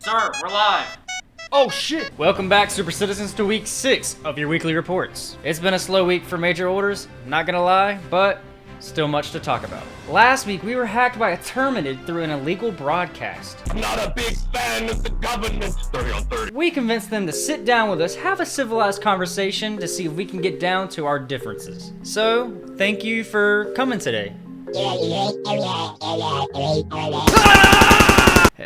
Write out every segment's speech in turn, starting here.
Sir, we're live. Oh shit! Welcome back, Super Citizens, to week 6 of your weekly reports. It's been a slow week for major orders, not gonna lie, but still much to talk about. Last week, we were hacked by a Terminid through an illegal broadcast. I'm not a big fan of the government. 30 on 30. We convinced them to sit down with us, have a civilized conversation to see if we can get down to our differences. So, thank you for coming today.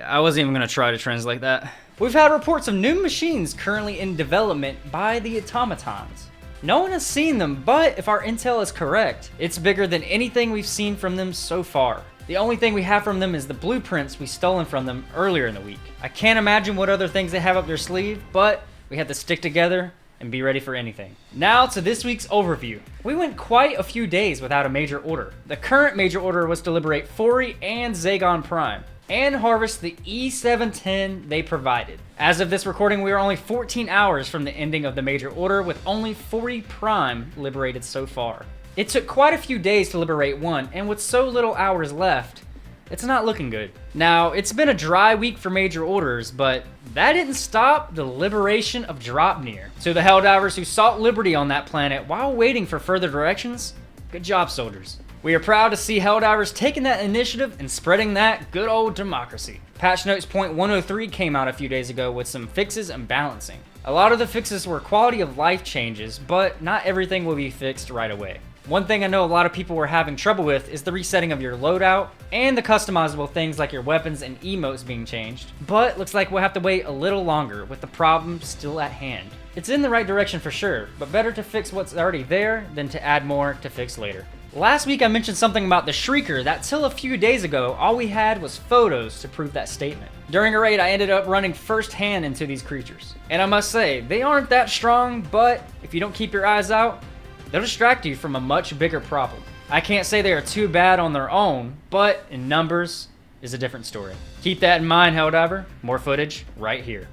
I wasn't even gonna try to translate that. We've had reports of new machines currently in development by the Automatons. No one has seen them, but if our intel is correct, it's bigger than anything we've seen from them so far. The only thing we have from them is the blueprints we stolen from them earlier in the week. I can't imagine what other things they have up their sleeve, but we have to stick together and be ready for anything. Now to this week's overview. We went quite a few days without a major order. The current major order was to liberate Fori and Zagon Prime, and harvest the E710 they provided. As of this recording, we are only 14 hours from the ending of the major order, with only 40 Prime liberated so far. It took quite a few days to liberate one, and with so little hours left, it's not looking good. Now, it's been a dry week for major orders, but that didn't stop the liberation of Dropnir. To the Helldivers who sought liberty on that planet while waiting for further directions, good job, soldiers. We are proud to see Helldivers taking that initiative and spreading that good old democracy. Patch Notes .103 came out a few days ago with some fixes and balancing. A lot of the fixes were quality of life changes, but not everything will be fixed right away. One thing I know a lot of people were having trouble with is the resetting of your loadout and the customizable things like your weapons and emotes being changed, but looks like we'll have to wait a little longer with the problem still at hand. It's in the right direction for sure, but better to fix what's already there than to add more to fix later. Last week I mentioned something about the Shrieker that till a few days ago all we had was photos to prove that statement. During a raid I ended up running first hand into these creatures. And I must say, they aren't that strong, but if you don't keep your eyes out, they'll distract you from a much bigger problem. I can't say they are too bad on their own, but in numbers is a different story. Keep that in mind, Helldiver. More footage right here.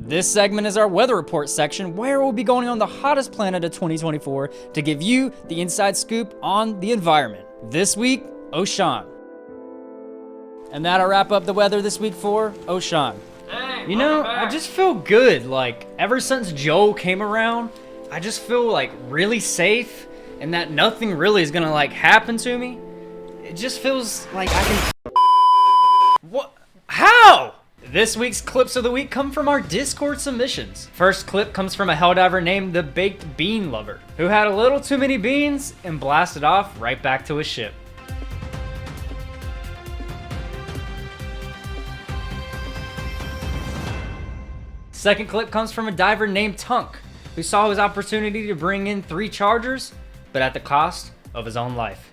This segment is our weather report section, where we'll be going on the hottest planet of 2024 to give you the inside scoop on the environment. This week, Oshan. And that'll wrap up the weather this week for Oshan. Hey, You know, I just feel good. Like, ever since Joel came around, I just feel like really safe and that nothing really is gonna like happen to me. It just feels like I can... What? How? This week's clips of the week come from our Discord submissions. First clip comes from a Helldiver named the Baked Bean Lover, who had a little too many beans and blasted off right back to his ship. Second clip comes from a diver named Tunk, who saw his opportunity to bring in 3 chargers, but at the cost of his own life.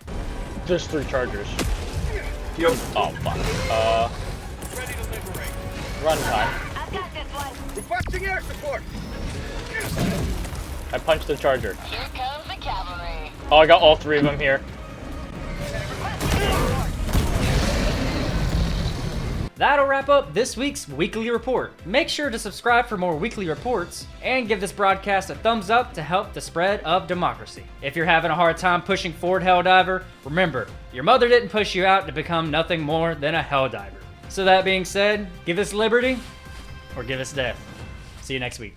Just 3 chargers. Yo. Oh, fuck. Run time. I've got this one. Requesting air support. I punched the charger. Here comes the cavalry. Oh, I got all 3 of them here. That'll wrap up this week's weekly report. Make sure to subscribe for more weekly reports and give this broadcast a thumbs up to help the spread of democracy. If you're having a hard time pushing forward, Helldiver, remember, your mother didn't push you out to become nothing more than a Helldiver. So that being said, give us liberty or give us death. See you next week.